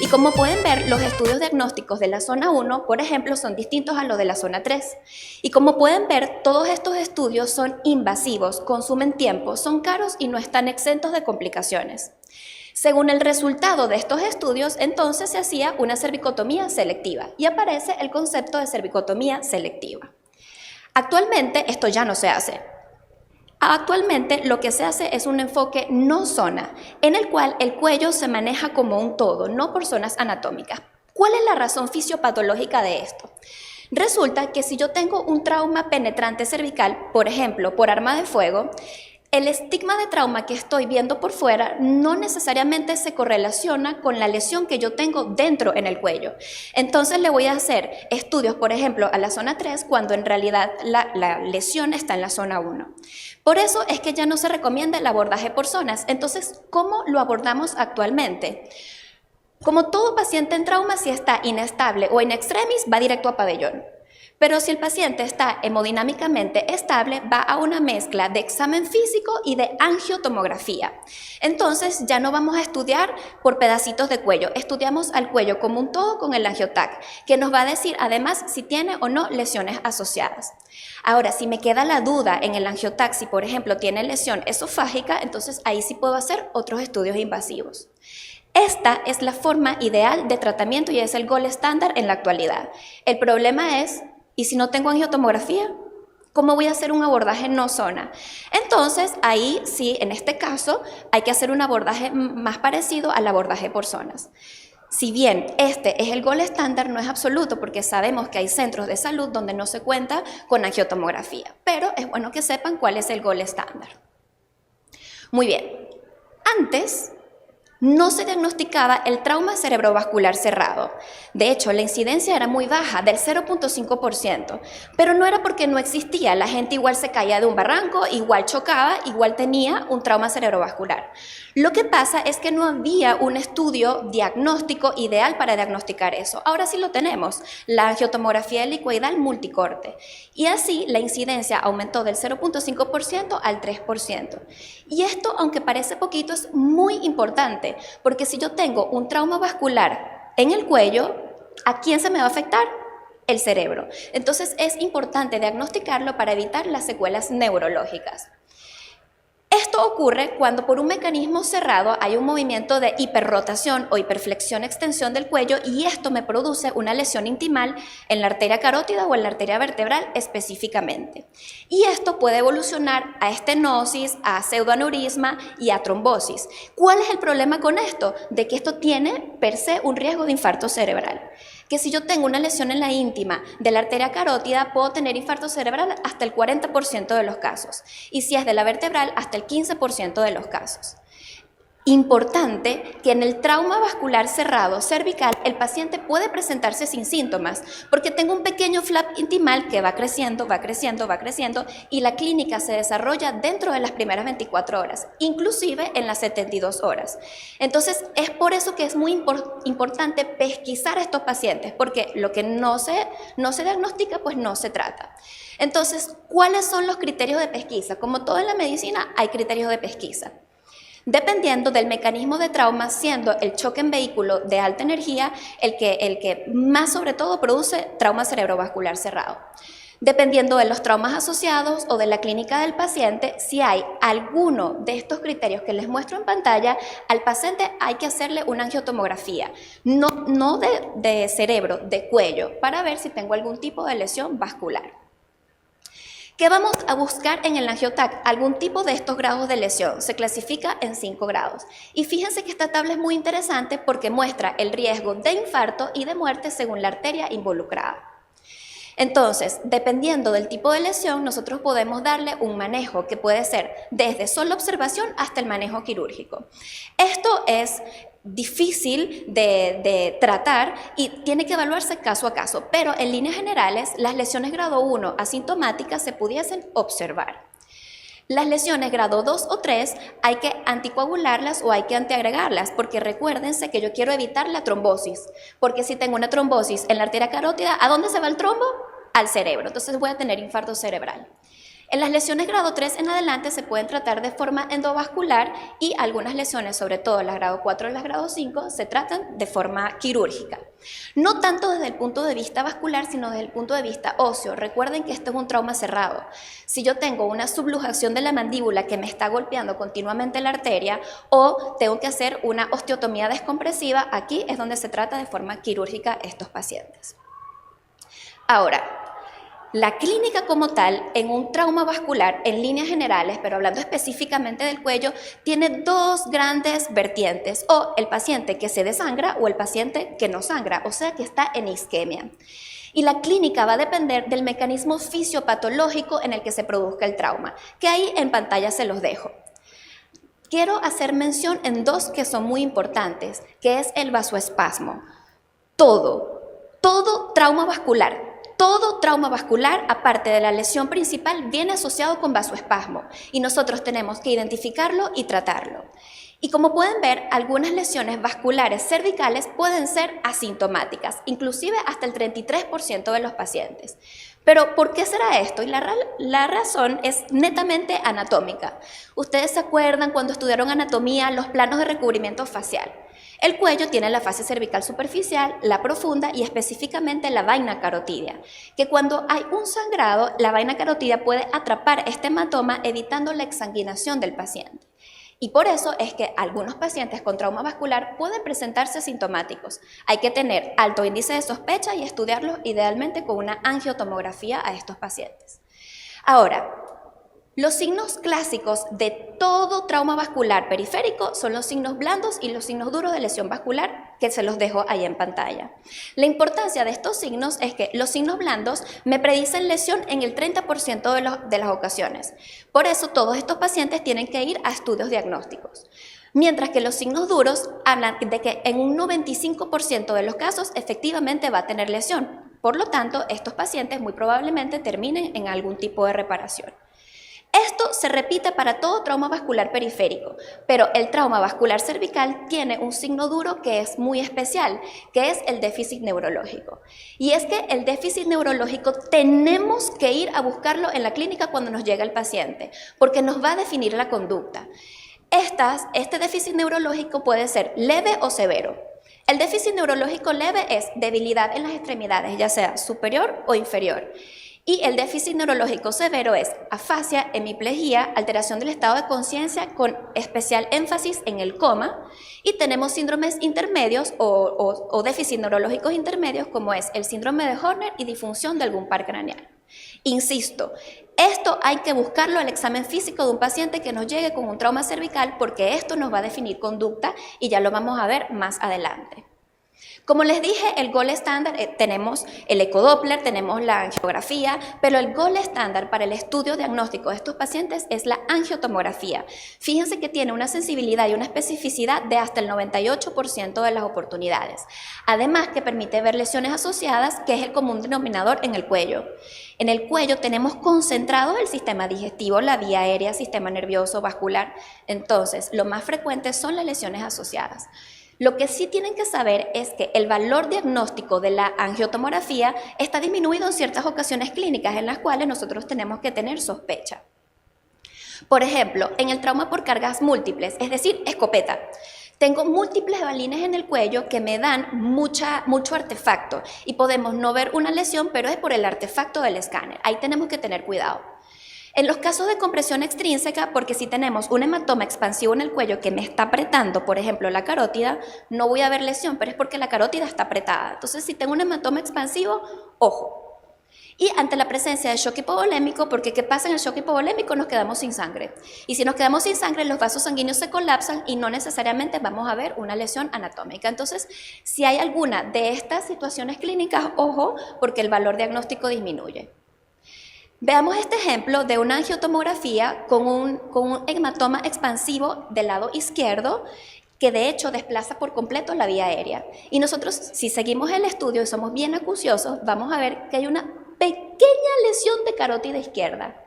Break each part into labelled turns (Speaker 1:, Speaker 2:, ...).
Speaker 1: Y como pueden ver, los estudios diagnósticos de la zona 1, por ejemplo, son distintos a los de la zona 3. Y como pueden ver, todos estos estudios son invasivos, consumen tiempo, son caros y no están exentos de complicaciones. Según el resultado de estos estudios, entonces se hacía una cervicotomía selectiva y aparece el concepto de cervicotomía selectiva. Actualmente esto ya no se hace. Actualmente lo que se hace es un enfoque no zona, en el cual el cuello se maneja como un todo, no por zonas anatómicas. ¿Cuál es la razón fisiopatológica de esto? Resulta que si yo tengo un trauma penetrante cervical, por ejemplo, por arma de fuego, el estigma de trauma que estoy viendo por fuera no necesariamente se correlaciona con la lesión que yo tengo dentro en el cuello. Entonces le voy a hacer estudios, por ejemplo, a la zona 3 cuando en realidad la lesión está en la zona 1. Por eso es que ya no se recomienda el abordaje por zonas. Entonces, ¿cómo lo abordamos actualmente? Como todo paciente en trauma, si está inestable o in extremis, va directo a pabellón. Pero si el paciente está hemodinámicamente estable, va a una mezcla de examen físico y de angiotomografía. Entonces ya no vamos a estudiar por pedacitos de cuello, estudiamos al cuello como un todo con el angiotac, que nos va a decir además si tiene o no lesiones asociadas. Ahora, si me queda la duda en el angiotac, si por ejemplo tiene lesión esofágica, entonces ahí sí puedo hacer otros estudios invasivos. Esta es la forma ideal de tratamiento y es el gold estándar en la actualidad. El problema es, ¿y si no tengo angiotomografía? ¿Cómo voy a hacer un abordaje no zona? Entonces, ahí sí, en este caso, hay que hacer un abordaje más parecido al abordaje por zonas. Si bien este es el gold estándar, no es absoluto porque sabemos que hay centros de salud donde no se cuenta con angiotomografía, pero es bueno que sepan cuál es el gold estándar. Muy bien, antes no se diagnosticaba el trauma cerebrovascular cerrado. De hecho, la incidencia era muy baja, del 0.5%, pero no era porque no existía. La gente igual se caía de un barranco, igual chocaba, igual tenía un trauma cerebrovascular. Lo que pasa es que no había un estudio diagnóstico ideal para diagnosticar eso. Ahora sí lo tenemos, la angiotomografía helicoidal multicorte. Y así la incidencia aumentó del 0.5% al 3%. Y esto, aunque parece poquito, es muy importante, porque si yo tengo un trauma vascular en el cuello, ¿a quién se me va a afectar? El cerebro. Entonces es importante diagnosticarlo para evitar las secuelas neurológicas. Esto ocurre cuando por un mecanismo cerrado hay un movimiento de hiperrotación o hiperflexión-extensión del cuello y esto me produce una lesión intimal en la arteria carótida o en la arteria vertebral específicamente. Y esto puede evolucionar a estenosis, a pseudoaneurisma y a trombosis. ¿Cuál es el problema con esto? De que esto tiene per se un riesgo de infarto cerebral. Que si yo tengo una lesión en la íntima de la arteria carótida, puedo tener infarto cerebral hasta el 40% de los casos, y si es de la vertebral, hasta el 15% de los casos. Importante que en el trauma vascular cerrado cervical el paciente puede presentarse sin síntomas porque tengo un pequeño flap intimal que va creciendo, va creciendo, va creciendo y la clínica se desarrolla dentro de las primeras 24 horas, inclusive en las 72 horas. Entonces es por eso que es muy importante pesquisar a estos pacientes porque lo que no se diagnostica pues no se trata. Entonces, ¿cuáles son los criterios de pesquisa? Como todo en la medicina hay criterios de pesquisa. Dependiendo del mecanismo de trauma, siendo el choque en vehículo de alta energía el que más sobre todo produce trauma cerebrovascular cerrado. Dependiendo de los traumas asociados o de la clínica del paciente, si hay alguno de estos criterios que les muestro en pantalla, al paciente hay que hacerle una angiotomografía, no de cerebro, de cuello, para ver si tengo algún tipo de lesión vascular. ¿Qué vamos a buscar en el angiotac? Algún tipo de estos grados de lesión. Se clasifica en 5 grados. Y fíjense que esta tabla es muy interesante porque muestra el riesgo de infarto y de muerte según la arteria involucrada. Entonces, dependiendo del tipo de lesión, nosotros podemos darle un manejo que puede ser desde solo observación hasta el manejo quirúrgico. Esto es difícil de tratar y tiene que evaluarse caso a caso, pero en líneas generales las lesiones grado 1 asintomáticas se pudiesen observar. Las lesiones grado 2 o 3 hay que anticoagularlas o hay que antiagregarlas porque recuérdense que yo quiero evitar la trombosis, porque si tengo una trombosis en la arteria carótida, ¿a dónde se va el trombo? Al cerebro, entonces voy a tener infarto cerebral. En las lesiones grado 3 en adelante se pueden tratar de forma endovascular y algunas lesiones, sobre todo las grado 4 y las grado 5, se tratan de forma quirúrgica. No tanto desde el punto de vista vascular, sino desde el punto de vista óseo. Recuerden que esto es un trauma cerrado. Si yo tengo una subluxación de la mandíbula que me está golpeando continuamente la arteria o tengo que hacer una osteotomía descompresiva, aquí es donde se trata de forma quirúrgica estos pacientes. Ahora, la clínica como tal, en un trauma vascular, en líneas generales, pero hablando específicamente del cuello, tiene dos grandes vertientes, o el paciente que se desangra o el paciente que no sangra, o sea que está en isquemia. Y la clínica va a depender del mecanismo fisiopatológico en el que se produzca el trauma, que ahí en pantalla se los dejo. Quiero hacer mención en dos que son muy importantes, que es el vasoespasmo. Todo trauma vascular, aparte de la lesión principal, viene asociado con vasoespasmo y nosotros tenemos que identificarlo y tratarlo. Y como pueden ver, algunas lesiones vasculares cervicales pueden ser asintomáticas, inclusive hasta el 33% de los pacientes. Pero ¿por qué será esto? Y la razón es netamente anatómica. Ustedes se acuerdan cuando estudiaron anatomía los planos de recubrimiento facial. El cuello tiene la fascia cervical superficial, la profunda y específicamente la vaina carotidia, que cuando hay un sangrado, la vaina carotidia puede atrapar este hematoma evitando la exsanguinación del paciente. Y por eso es que algunos pacientes con trauma vascular pueden presentarse asintomáticos. Hay que tener alto índice de sospecha y estudiarlos idealmente con una angiotomografía a estos pacientes. Ahora, los signos clásicos de todo trauma vascular periférico son los signos blandos y los signos duros de lesión vascular, que se los dejo ahí en pantalla. La importancia de estos signos es que los signos blandos me predicen lesión en el 30% de las ocasiones. Por eso todos estos pacientes tienen que ir a estudios diagnósticos. Mientras que los signos duros hablan de que en un 95% de los casos efectivamente va a tener lesión. Por lo tanto, estos pacientes muy probablemente terminen en algún tipo de reparación. Esto se repite para todo trauma vascular periférico, pero el trauma vascular cervical tiene un signo duro que es muy especial, que es el déficit neurológico. Y es que el déficit neurológico tenemos que ir a buscarlo en la clínica cuando nos llega el paciente, porque nos va a definir la conducta. Este déficit neurológico puede ser leve o severo. El déficit neurológico leve es debilidad en las extremidades, ya sea superior o inferior. Y el déficit neurológico severo es afasia, hemiplegia, alteración del estado de conciencia con especial énfasis en el coma. Y tenemos síndromes intermedios o déficit neurológicos intermedios como es el síndrome de Horner y disfunción de algún par craneal. Insisto, esto hay que buscarlo al examen físico de un paciente que nos llegue con un trauma cervical porque esto nos va a definir conducta y ya lo vamos a ver más adelante. Como les dije, el gold estándar, tenemos el ecodoppler, tenemos la angiografía, pero el gold estándar para el estudio diagnóstico de estos pacientes es la angiotomografía. Fíjense que tiene una sensibilidad y una especificidad de hasta el 98% de las oportunidades. Además que permite ver lesiones asociadas, que es el común denominador en el cuello. En el cuello tenemos concentrado el sistema digestivo, la vía aérea, sistema nervioso, vascular. Entonces, lo más frecuente son las lesiones asociadas. Lo que sí tienen que saber es que el valor diagnóstico de la angiotomografía está disminuido en ciertas ocasiones clínicas en las cuales nosotros tenemos que tener sospecha. Por ejemplo, en el trauma por cargas múltiples, es decir, escopeta. Tengo múltiples balines en el cuello que me dan mucho artefacto y podemos no ver una lesión, pero es por el artefacto del escáner. Ahí tenemos que tener cuidado. En los casos de compresión extrínseca, porque si tenemos un hematoma expansivo en el cuello que me está apretando, por ejemplo, la carótida, no voy a ver lesión, pero es porque la carótida está apretada. Entonces, si tengo un hematoma expansivo, ojo. Y ante la presencia de shock hipovolémico, porque ¿qué pasa en el shock hipovolémico? Nos quedamos sin sangre. Y si nos quedamos sin sangre, los vasos sanguíneos se colapsan y no necesariamente vamos a ver una lesión anatómica. Entonces, si hay alguna de estas situaciones clínicas, ojo, porque el valor diagnóstico disminuye. Veamos este ejemplo de una angiotomografía con un hematoma expansivo del lado izquierdo que de hecho desplaza por completo la vía aérea. Y nosotros, si seguimos el estudio y somos bien acuciosos, vamos a ver que hay una pequeña lesión de carótida izquierda.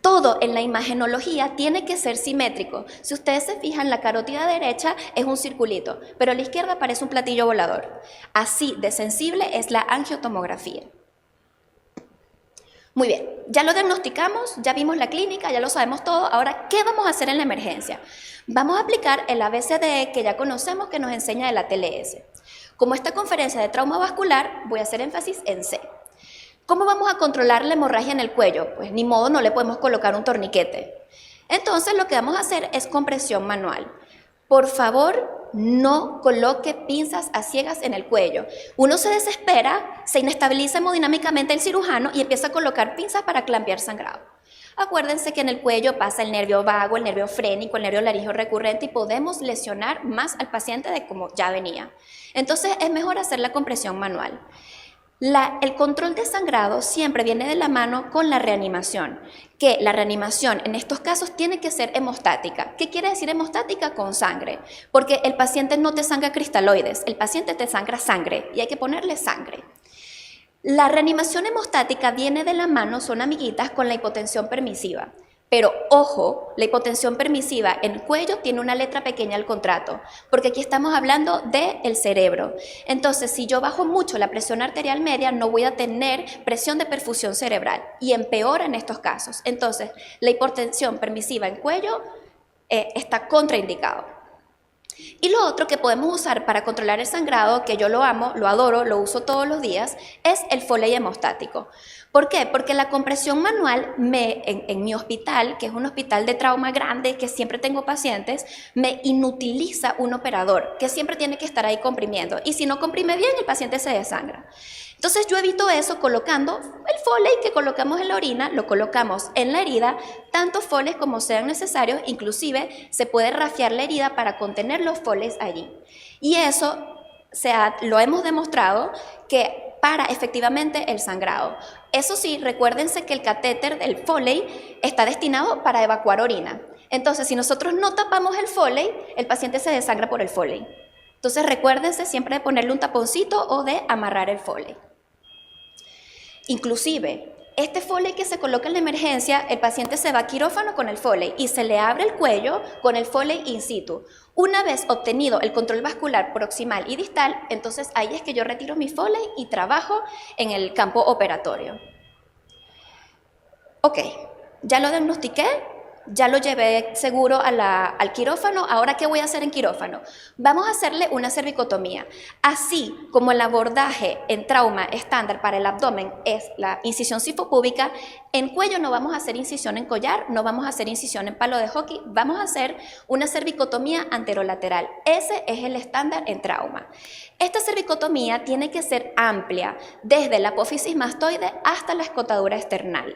Speaker 1: Todo en la imagenología tiene que ser simétrico. Si ustedes se fijan, la carótida derecha es un circulito, pero la izquierda parece un platillo volador. Así de sensible es la angiotomografía. Muy bien, ya lo diagnosticamos, ya vimos la clínica, ya lo sabemos todo. Ahora, ¿qué vamos a hacer en la emergencia? Vamos a aplicar el ABCDE que ya conocemos, que nos enseña el ATLS. Como esta conferencia de trauma vascular, voy a hacer énfasis en C. ¿Cómo vamos a controlar la hemorragia en el cuello? Pues ni modo, no le podemos colocar un torniquete. Entonces lo que vamos a hacer es compresión manual. Por favor, no coloque pinzas a ciegas en el cuello. Uno se desespera, se inestabiliza hemodinámicamente el cirujano y empieza a colocar pinzas para clampear sangrado. Acuérdense que en el cuello pasa el nervio vago, el nervio frénico, el nervio laríngeo recurrente y podemos lesionar más al paciente de como ya venía. Entonces es mejor hacer la compresión manual. El control de sangrado siempre viene de la mano con la reanimación, que la reanimación en estos casos tiene que ser hemostática. ¿Qué quiere decir hemostática? Con sangre, porque el paciente no te sangra cristaloides, el paciente te sangra sangre y hay que ponerle sangre. La reanimación hemostática viene de la mano, son amiguitas con la hipotensión permisiva. Pero ojo, la hipotensión permisiva en el cuello tiene una letra pequeña al contrato, porque aquí estamos hablando del cerebro. Entonces, si yo bajo mucho la presión arterial media, no voy a tener presión de perfusión cerebral y empeora en estos casos. Entonces, la hipotensión permisiva en cuello está contraindicado. Y lo otro que podemos usar para controlar el sangrado, que yo lo amo, lo adoro, lo uso todos los días, es el Foley hemostático. ¿Por qué? Porque la compresión manual en mi hospital, que es un hospital de trauma grande, que siempre tengo pacientes, me inutiliza un operador que siempre tiene que estar ahí comprimiendo. Y si no comprime bien, el paciente se desangra. Entonces yo evito eso colocando el Foley que colocamos en la orina, lo colocamos en la herida, tantos Foleys como sean necesarios, inclusive se puede rafiar la herida para contener los Foleys allí. Y eso lo hemos demostrado que para efectivamente el sangrado. Eso sí, recuérdense que el catéter del Foley está destinado para evacuar orina. Entonces, si nosotros no tapamos el Foley, el paciente se desangra por el Foley. Entonces, recuérdense siempre de ponerle un taponcito o de amarrar el Foley. Inclusive, este Foley que se coloca en la emergencia, el paciente se va a quirófano con el Foley y se le abre el cuello con el Foley in situ. Una vez obtenido el control vascular proximal y distal, entonces ahí es que yo retiro mi Foley y trabajo en el campo operatorio. Ok, ya lo diagnostiqué, ya lo llevé seguro al quirófano. Ahora, ¿qué voy a hacer en quirófano? Vamos a hacerle una cervicotomía. Así como el abordaje en trauma estándar para el abdomen es la incisión sifopúbica, en cuello no vamos a hacer incisión en collar, no vamos a hacer incisión en palo de hockey, vamos a hacer una cervicotomía anterolateral. Ese es el estándar en trauma. Esta cervicotomía tiene que ser amplia, desde la apófisis mastoide hasta la escotadura esternal.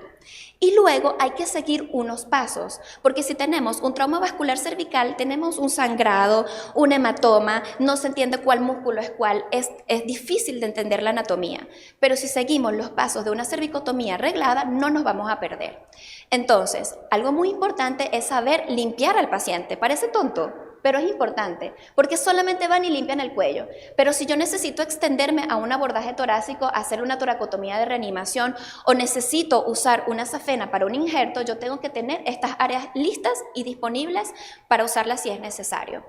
Speaker 1: Y luego hay que seguir unos pasos, porque si tenemos un trauma vascular cervical, tenemos un sangrado, un hematoma, no se entiende cuál músculo es cuál, es difícil de entender la anatomía. Pero si seguimos los pasos de una cervicotomía arreglada, no nos vamos a perder. Entonces, algo muy importante es saber limpiar al paciente. Parece tonto, pero es importante, porque solamente van y limpian el cuello. Pero si yo necesito extenderme a un abordaje torácico, hacer una toracotomía de reanimación o necesito usar una safena para un injerto, yo tengo que tener estas áreas listas y disponibles para usarlas si es necesario.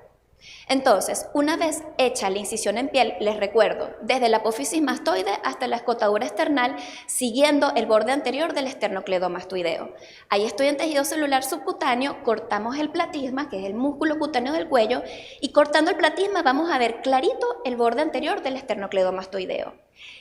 Speaker 1: Entonces, una vez hecha la incisión en piel, les recuerdo, desde la apófisis mastoide hasta la escotadura esternal, siguiendo el borde anterior del esternocleidomastoideo. Ahí estoy en tejido celular subcutáneo, cortamos el platisma, que es el músculo cutáneo del cuello, y cortando el platisma vamos a ver clarito el borde anterior del esternocleidomastoideo.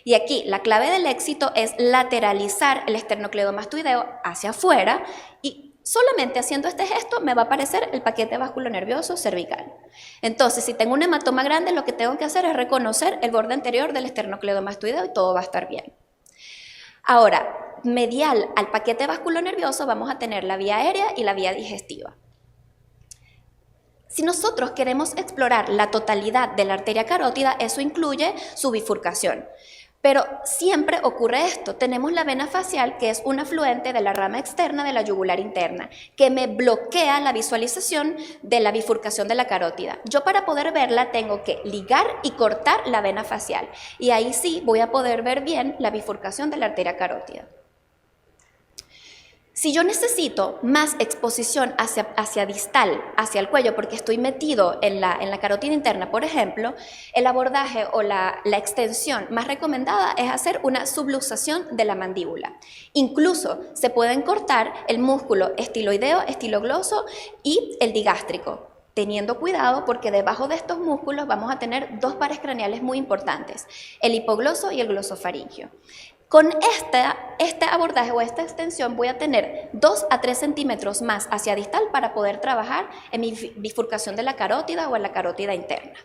Speaker 1: Y aquí la clave del éxito es lateralizar el esternocleidomastoideo hacia afuera y solamente haciendo este gesto me va a aparecer el paquete vasculonervioso cervical. Entonces, si tengo un hematoma grande, lo que tengo que hacer es reconocer el borde anterior del esternocleidomastoideo y todo va a estar bien. Ahora, medial al paquete vasculonervioso vamos a tener la vía aérea y la vía digestiva. Si nosotros queremos explorar la totalidad de la arteria carótida, eso incluye su bifurcación. Pero siempre ocurre esto, tenemos la vena facial que es un afluente de la rama externa de la yugular interna, que me bloquea la visualización de la bifurcación de la carótida. Yo para poder verla tengo que ligar y cortar la vena facial y ahí sí voy a poder ver bien la bifurcación de la arteria carótida. Si yo necesito más exposición hacia distal, hacia el cuello, porque estoy metido en la carótida interna, por ejemplo, el abordaje o la extensión más recomendada es hacer una subluxación de la mandíbula. Incluso se pueden cortar el músculo estiloideo, estilogloso y el digástrico, teniendo cuidado porque debajo de estos músculos vamos a tener dos pares craneales muy importantes, el hipogloso y el glosofaringio. Con este abordaje o esta extensión voy a tener 2 a 3 centímetros más hacia distal para poder trabajar en mi bifurcación de la carótida o en la carótida interna.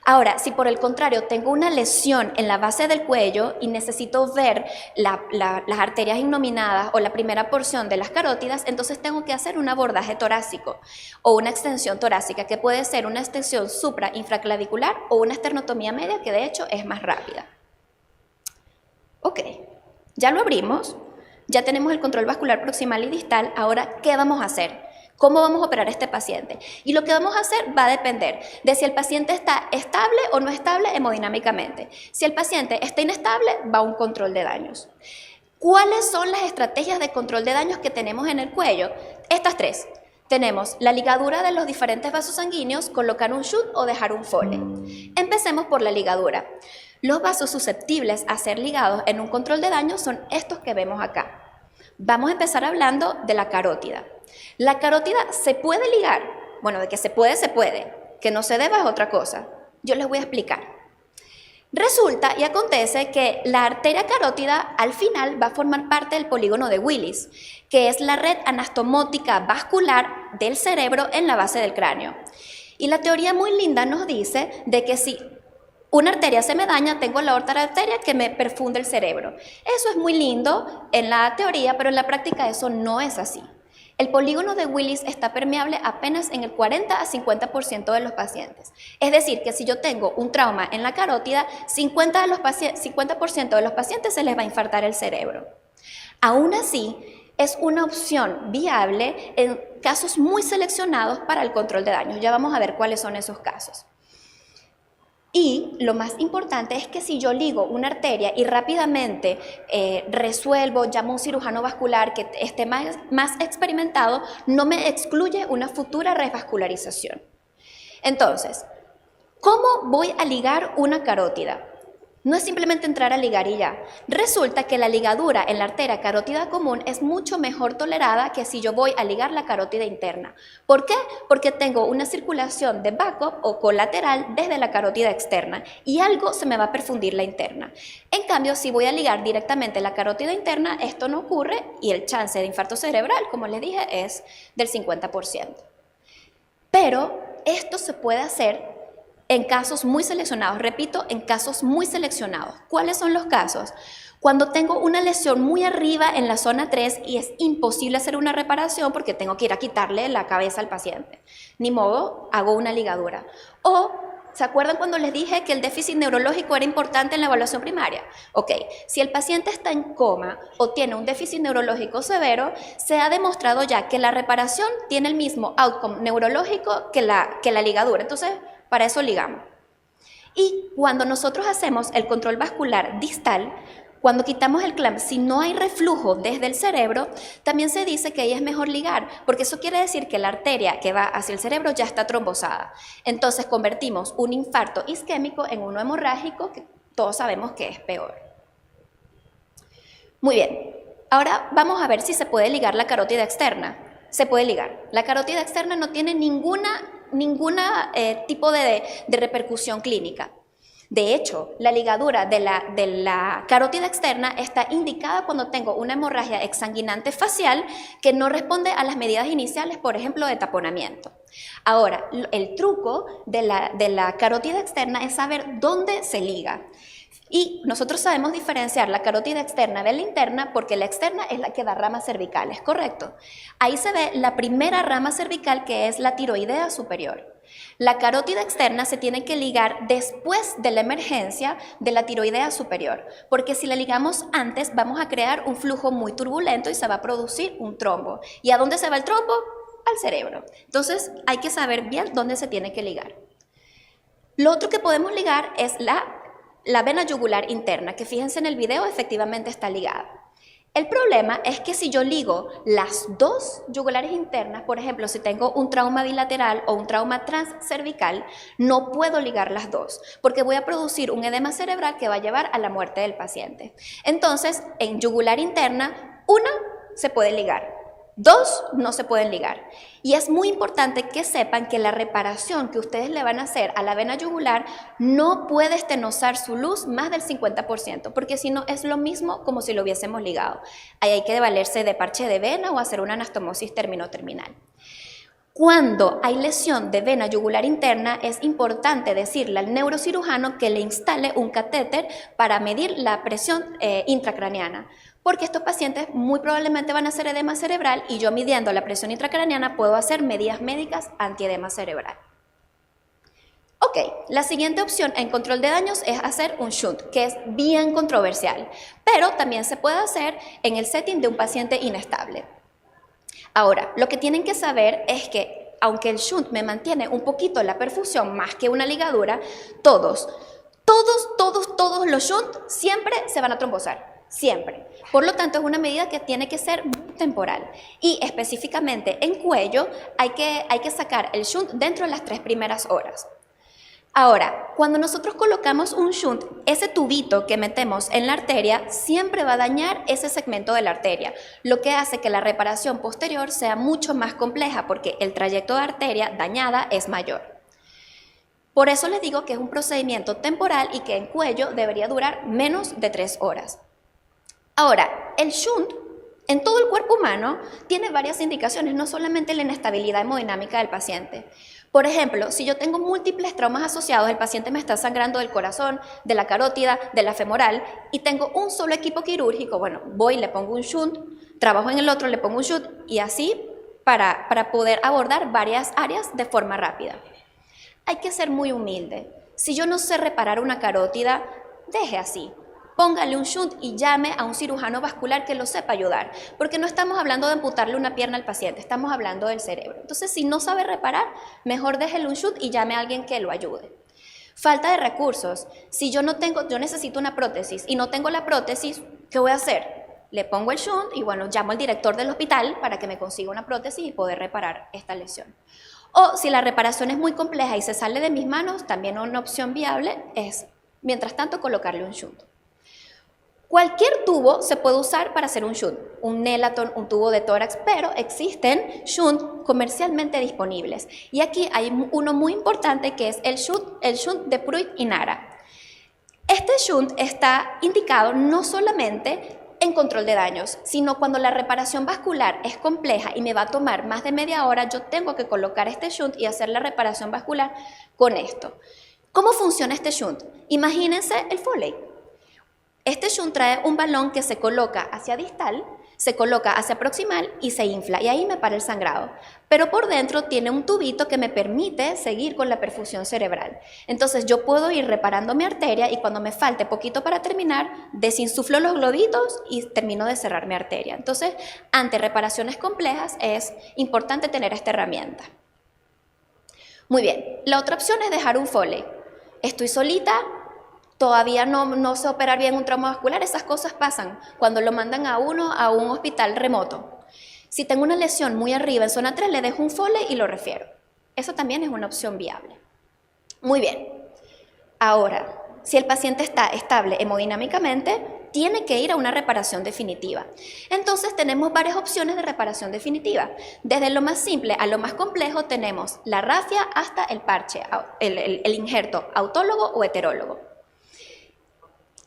Speaker 1: Ahora, si por el contrario tengo una lesión en la base del cuello y necesito ver las arterias innominadas o la primera porción de las carótidas, entonces tengo que hacer un abordaje torácico o una extensión torácica, que puede ser una extensión supra-infraclavicular o una esternotomía media, que de hecho es más rápida. Ok, ya lo abrimos, ya tenemos el control vascular proximal y distal. Ahora, ¿qué vamos a hacer? ¿Cómo vamos a operar a este paciente? Y lo que vamos a hacer va a depender de si el paciente está estable o no estable hemodinámicamente. Si el paciente está inestable, va a un control de daños. ¿Cuáles son las estrategias de control de daños que tenemos en el cuello? Estas tres. Tenemos la ligadura de los diferentes vasos sanguíneos, colocar un shunt o dejar un fole. Empecemos por la ligadura. Los vasos susceptibles a ser ligados en un control de daño son estos que vemos acá. Vamos a empezar hablando de la carótida. La carótida se puede ligar. Bueno, de que se puede, se puede. Que no se deba es otra cosa. Yo les voy a explicar. Resulta y acontece que la arteria carótida al final va a formar parte del polígono de Willis, que es la red anastomótica vascular del cerebro en la base del cráneo. Y la teoría muy linda nos dice de que si una arteria se me daña, tengo la otra arteria que me perfunde el cerebro. Eso es muy lindo en la teoría, pero en la práctica eso no es así. El polígono de Willis está permeable apenas en el 40 a 50% de los pacientes. Es decir, que si yo tengo un trauma en la carótida, 50% de los pacientes se les va a infartar el cerebro. Aún así, es una opción viable en casos muy seleccionados para el control de daños. Ya vamos a ver cuáles son esos casos. Y lo más importante es que si yo ligo una arteria y rápidamente resuelvo, llamo a un cirujano vascular que esté más experimentado, no me excluye una futura revascularización. Entonces, ¿cómo voy a ligar una carótida? No es simplemente entrar a ligar y ya. Resulta que la ligadura en la arteria carótida común es mucho mejor tolerada que si yo voy a ligar la carótida interna. ¿Por qué? Porque tengo una circulación de backup o colateral desde la carótida externa y algo se me va a perfundir la interna. En cambio, si voy a ligar directamente la carótida interna, esto no ocurre y el chance de infarto cerebral, como les dije, es del 50%. Pero esto se puede hacer en casos muy seleccionados, repito, en casos muy seleccionados. ¿Cuáles son los casos? Cuando tengo una lesión muy arriba en la zona 3 y es imposible hacer una reparación porque tengo que ir a quitarle la cabeza al paciente. Ni modo, hago una ligadura. O, ¿se acuerdan cuando les dije que el déficit neurológico era importante en la evaluación primaria? Ok, si el paciente está en coma o tiene un déficit neurológico severo, se ha demostrado ya que la reparación tiene el mismo outcome neurológico que la ligadura. Entonces, para eso ligamos. Y cuando nosotros hacemos el control vascular distal, cuando quitamos el clamp, si no hay reflujo desde el cerebro, también se dice que ahí es mejor ligar, porque eso quiere decir que la arteria que va hacia el cerebro ya está trombosada. Entonces convertimos un infarto isquémico en uno hemorrágico, que todos sabemos que es peor. Muy bien, ahora vamos a ver si se puede ligar la carótida externa. Se puede ligar. La carótida externa no tiene ningún tipo de repercusión clínica. De hecho, la ligadura de la carótida externa está indicada cuando tengo una hemorragia exsanguinante facial que no responde a las medidas iniciales, por ejemplo, de taponamiento. Ahora, el truco de la carótida externa es saber dónde se liga. Y nosotros sabemos diferenciar la carótida externa de la interna porque la externa es la que da ramas cervicales, ¿correcto? Ahí se ve la primera rama cervical, que es la tiroidea superior. La carótida externa se tiene que ligar después de la emergencia de la tiroidea superior, porque si la ligamos antes vamos a crear un flujo muy turbulento y se va a producir un trombo. ¿Y a dónde se va el trombo? Al cerebro. Entonces hay que saber bien dónde se tiene que ligar. Lo otro que podemos ligar es la vena yugular interna, que fíjense en el video, efectivamente está ligada. El problema es que si yo ligo las dos yugulares internas, por ejemplo, si tengo un trauma bilateral o un trauma transcervical, no puedo ligar las dos, porque voy a producir un edema cerebral que va a llevar a la muerte del paciente. Entonces, en yugular interna, una se puede ligar, dos no se pueden ligar. Y es muy importante que sepan que la reparación que ustedes le van a hacer a la vena yugular no puede estenosar su luz más del 50%, porque si no es lo mismo como si lo hubiésemos ligado. Ahí hay que valerse de parche de vena o hacer una anastomosis termino-terminal. Cuando hay lesión de vena yugular interna, es importante decirle al neurocirujano que le instale un catéter para medir la presión intracraneana, porque estos pacientes muy probablemente van a hacer edema cerebral y yo midiendo la presión intracraneana puedo hacer medidas médicas antiedema cerebral. Ok, la siguiente opción en control de daños es hacer un shunt, que es bien controversial, pero también se puede hacer en el setting de un paciente inestable. Ahora, lo que tienen que saber es que, aunque el shunt me mantiene un poquito la perfusión más que una ligadura, todos los shunt siempre se van a trombosar, siempre. Por lo tanto, es una medida que tiene que ser muy temporal. Y específicamente en cuello hay que sacar el shunt dentro de las 3 primeras horas. Ahora, cuando nosotros colocamos un shunt, ese tubito que metemos en la arteria siempre va a dañar ese segmento de la arteria, lo que hace que la reparación posterior sea mucho más compleja porque el trayecto de arteria dañada es mayor. Por eso les digo que es un procedimiento temporal y que en cuello debería durar menos de 3 horas. Ahora, el shunt en todo el cuerpo humano tiene varias indicaciones, no solamente la inestabilidad hemodinámica del paciente. Por ejemplo, si yo tengo múltiples traumas asociados, el paciente me está sangrando del corazón, de la carótida, de la femoral, y tengo un solo equipo quirúrgico, bueno, voy, le pongo un shunt, trabajo en el otro, le pongo un shunt, y así para poder abordar varias áreas de forma rápida. Hay que ser muy humilde. Si yo no sé reparar una carótida, deje así. Póngale un shunt y llame a un cirujano vascular que lo sepa ayudar, porque no estamos hablando de amputarle una pierna al paciente, estamos hablando del cerebro. Entonces, si no sabe reparar, mejor déjele un shunt y llame a alguien que lo ayude. Falta de recursos. Si yo necesito una prótesis y no tengo la prótesis, ¿qué voy a hacer? Le pongo el shunt y bueno, llamo al director del hospital para que me consiga una prótesis y poder reparar esta lesión. O si la reparación es muy compleja y se sale de mis manos, también una opción viable es, mientras tanto, colocarle un shunt. Cualquier tubo se puede usar para hacer un shunt, un Nelaton, un tubo de tórax, pero existen shunt comercialmente disponibles. Y aquí hay uno muy importante que es el shunt de Pruitt y Nara. Este shunt está indicado no solamente en control de daños, sino cuando la reparación vascular es compleja y me va a tomar más de media hora, yo tengo que colocar este shunt y hacer la reparación vascular con esto. ¿Cómo funciona este shunt? Imagínense el Foley. Este shunt trae un balón que se coloca hacia distal, se coloca hacia proximal y se infla, y ahí me para el sangrado. Pero por dentro tiene un tubito que me permite seguir con la perfusión cerebral. Entonces yo puedo ir reparando mi arteria y cuando me falte poquito para terminar, desinsuflo los globitos y termino de cerrar mi arteria. Entonces, ante reparaciones complejas es importante tener esta herramienta. Muy bien, la otra opción es dejar un Foley. Estoy solita, todavía no sé operar bien un trauma vascular, esas cosas pasan cuando lo mandan a uno a un hospital remoto. Si tengo una lesión muy arriba en zona 3, le dejo un Foley y lo refiero. Eso también es una opción viable. Muy bien. Ahora, si el paciente está estable hemodinámicamente, tiene que ir a una reparación definitiva. Entonces tenemos varias opciones de reparación definitiva. Desde lo más simple a lo más complejo tenemos la rafia hasta el parche, el injerto autólogo o heterólogo.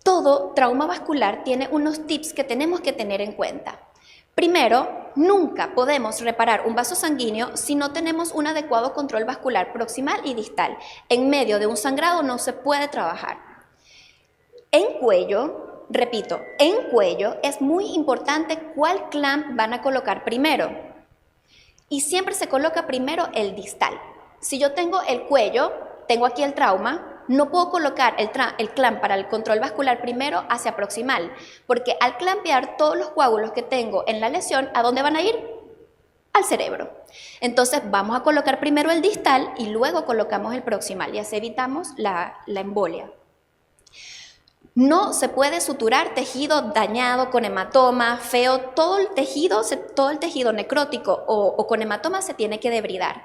Speaker 1: Todo trauma vascular tiene unos tips que tenemos que tener en cuenta. Primero, nunca podemos reparar un vaso sanguíneo si no tenemos un adecuado control vascular proximal y distal. En medio de un sangrado no se puede trabajar. En cuello, repito, en cuello es muy importante cuál clamp van a colocar primero. Y siempre se coloca primero el distal. Si yo tengo el cuello, tengo aquí el trauma, no puedo colocar el clamp para el control vascular primero hacia proximal, porque al clampear todos los coágulos que tengo en la lesión, ¿a dónde van a ir? Al cerebro. Entonces vamos a colocar primero el distal y luego colocamos el proximal y así evitamos la embolia. No se puede suturar tejido dañado con hematoma, feo, todo el tejido necrótico o con hematoma se tiene que debridar.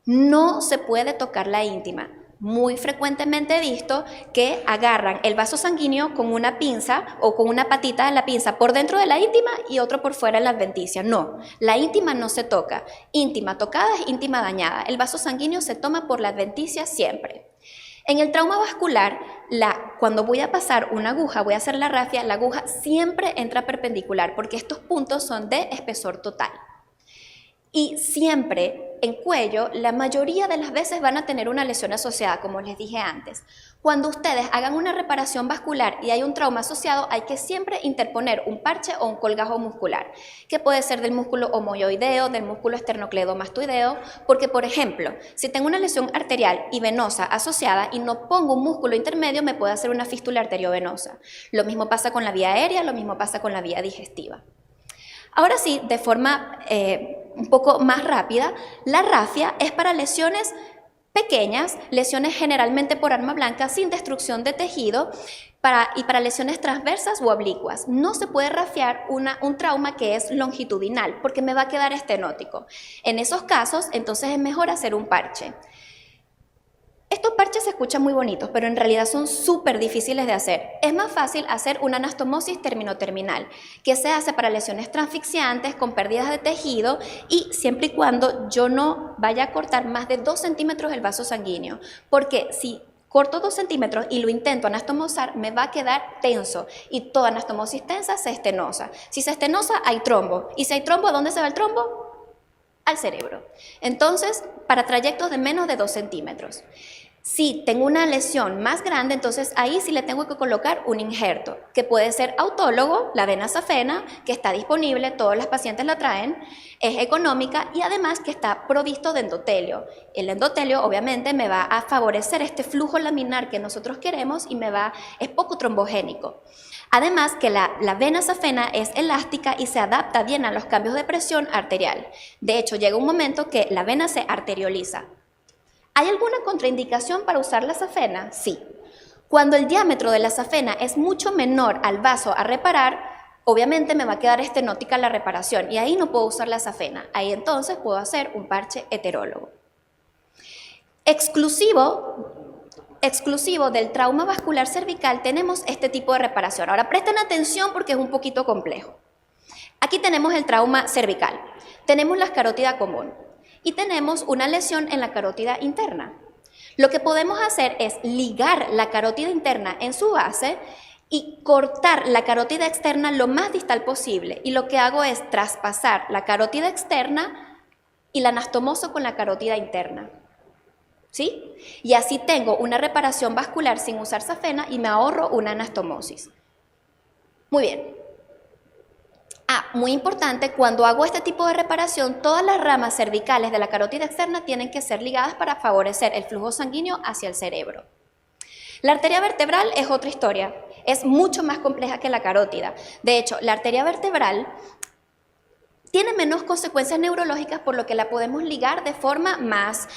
Speaker 1: No se puede tocar la íntima. Muy frecuentemente he visto que agarran el vaso sanguíneo con una pinza o con una patita de la pinza por dentro de la íntima y otro por fuera en la adventicia. No, la íntima no se toca. Íntima tocada es íntima dañada. El vaso sanguíneo se toma por la adventicia siempre. En el trauma vascular, cuando voy a pasar una aguja, voy a hacer la rafia, la aguja siempre entra perpendicular porque estos puntos son de espesor total. Y siempre en cuello, la mayoría de las veces van a tener una lesión asociada, como les dije antes. Cuando ustedes hagan una reparación vascular y hay un trauma asociado, hay que siempre interponer un parche o un colgajo muscular, que puede ser del músculo homoyoideo, del músculo esternocleidomastoideo, porque, por ejemplo, si tengo una lesión arterial y venosa asociada y no pongo un músculo intermedio, me puede hacer una fístula arteriovenosa. Lo mismo pasa con la vía aérea, lo mismo pasa con la vía digestiva. Ahora sí, de forma un poco más rápida, la rafia es para lesiones pequeñas, lesiones generalmente por arma blanca, sin destrucción de tejido, y para lesiones transversas o oblicuas. No se puede rafiar un trauma que es longitudinal, porque me va a quedar estenótico. En esos casos, entonces es mejor hacer un parche. Estos parches se escuchan muy bonitos, pero en realidad son súper difíciles de hacer. Es más fácil hacer una anastomosis terminoterminal, que se hace para lesiones transfixiantes con pérdidas de tejido y siempre y cuando yo no vaya a cortar más de 2 centímetros el vaso sanguíneo, porque si corto 2 centímetros y lo intento anastomosar, me va a quedar tenso y toda anastomosis tensa se estenosa. Si se estenosa, hay trombo. Y si hay trombo, ¿a dónde se va el trombo? Al cerebro. Entonces, para trayectos de menos de 2 centímetros. Si tengo una lesión más grande, entonces ahí sí le tengo que colocar un injerto, que puede ser autólogo, la vena safena, que está disponible, todos los pacientes la traen, es económica y además que está provisto de endotelio. El endotelio obviamente me va a favorecer este flujo laminar que nosotros queremos y es poco trombogénico. Además que la vena safena es elástica y se adapta bien a los cambios de presión arterial. De hecho, llega un momento que la vena se arterioliza. ¿Hay alguna contraindicación para usar la safena? Sí. Cuando el diámetro de la safena es mucho menor al vaso a reparar, obviamente me va a quedar estenótica la reparación y ahí no puedo usar la safena. Ahí entonces puedo hacer un parche heterólogo. Exclusivo del trauma vascular cervical tenemos este tipo de reparación. Ahora presten atención porque es un poquito complejo. Aquí tenemos el trauma cervical. Tenemos la escarótida común. Y tenemos una lesión en la carótida interna. Lo que podemos hacer es ligar la carótida interna en su base y cortar la carótida externa lo más distal posible. Y lo que hago es traspasar la carótida externa y la anastomoso con la carótida interna. ¿Sí? Y así tengo una reparación vascular sin usar safena y me ahorro una anastomosis. Muy bien. Muy importante, cuando hago este tipo de reparación, todas las ramas cervicales de la carótida externa tienen que ser ligadas para favorecer el flujo sanguíneo hacia el cerebro. La arteria vertebral es otra historia, es mucho más compleja que la carótida. De hecho, la arteria vertebral tiene menos consecuencias neurológicas, por lo que la podemos ligar de forma más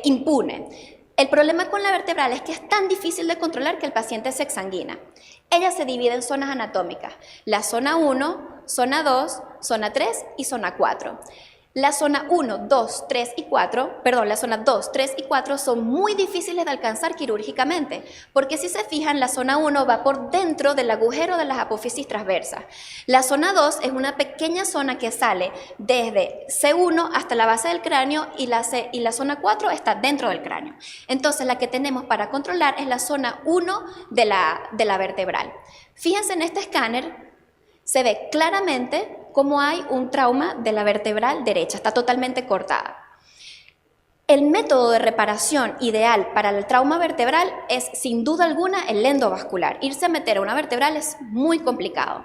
Speaker 1: impune. El problema con la vertebral es que es tan difícil de controlar que el paciente se exsanguina. Ella se divide en zonas anatómicas, la zona 1, zona 2, zona 3 y zona 4. La zona 1, 2, 3 y 4, la zona 2, 3 y 4 son muy difíciles de alcanzar quirúrgicamente, porque si se fijan, la zona 1 va por dentro del agujero de las apófisis transversas. La zona 2 es una pequeña zona que sale desde C1 hasta la base del cráneo y la zona 4 está dentro del cráneo. Entonces, la que tenemos para controlar es la zona 1 de la vertebral. Fíjense en este escáner, se ve claramente cómo hay un trauma de la vertebral derecha, está totalmente cortada. El método de reparación ideal para el trauma vertebral es sin duda alguna el endovascular. Irse a meter a una vertebral es muy complicado.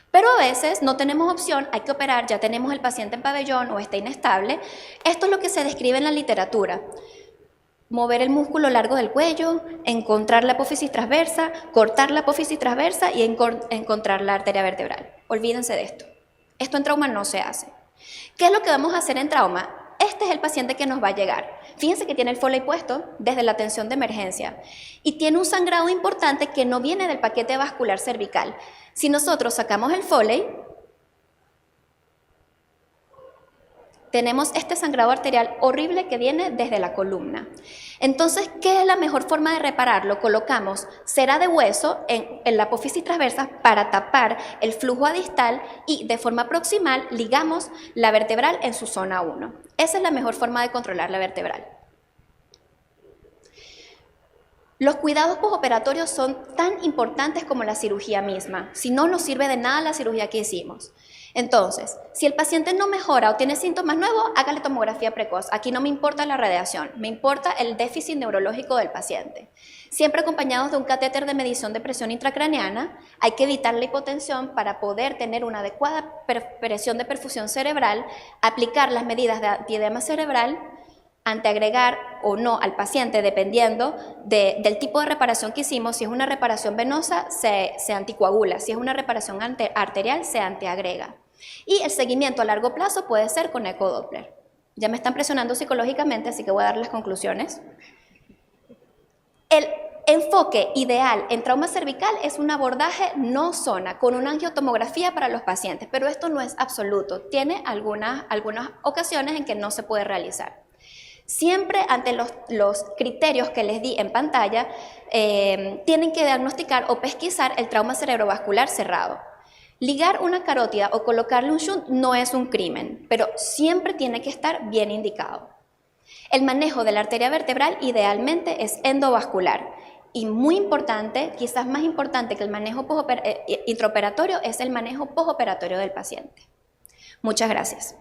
Speaker 1: Pero a veces no tenemos opción, hay que operar, ya tenemos el paciente en pabellón o está inestable. Esto es lo que se describe en la literatura. Mover el músculo largo del cuello, encontrar la apófisis transversa, cortar la apófisis transversa y encontrar la arteria vertebral. Olvídense de esto. Esto en trauma no se hace. ¿Qué es lo que vamos a hacer en trauma? este es el paciente que nos va a llegar. Fíjense que tiene el Foley puesto desde la atención de emergencia y tiene un sangrado importante que no viene del paquete vascular cervical. Si nosotros sacamos el Foley, tenemos este sangrado arterial horrible que viene desde la columna. Entonces, ¿qué es la mejor forma de repararlo? Colocamos cera de hueso en la apófisis transversa para tapar el flujo distal y de forma proximal ligamos la vertebral en su zona 1. Esa es la mejor forma de controlar la vertebral. Los cuidados postoperatorios son tan importantes como la cirugía misma. Si no, nos sirve de nada la cirugía que hicimos. Entonces, si el paciente no mejora o tiene síntomas nuevos, hágale tomografía precoz. Aquí no me importa la radiación, me importa el déficit neurológico del paciente. Siempre acompañados de un catéter de medición de presión intracraneana, hay que evitar la hipotensión para poder tener una adecuada presión de perfusión cerebral, aplicar las medidas de antiedema cerebral, anteagregar o no al paciente dependiendo del tipo de reparación que hicimos. Si es una reparación venosa, se anticoagula. Si es una reparación arterial, se anteagrega. Y el seguimiento a largo plazo puede ser con ecodoppler. Ya me están presionando psicológicamente, así que voy a dar las conclusiones. El enfoque ideal en trauma cervical es un abordaje no zona, con una angiotomografía para los pacientes, pero esto no es absoluto. Tiene algunas ocasiones en que no se puede realizar. Siempre ante los criterios que les di en pantalla, tienen que diagnosticar o pesquisar el trauma cerebrovascular cerrado. Ligar una carótida o colocarle un shunt no es un crimen, pero siempre tiene que estar bien indicado. El manejo de la arteria vertebral idealmente es endovascular y muy importante, quizás más importante que el manejo intraoperatorio, es el manejo postoperatorio del paciente. Muchas gracias.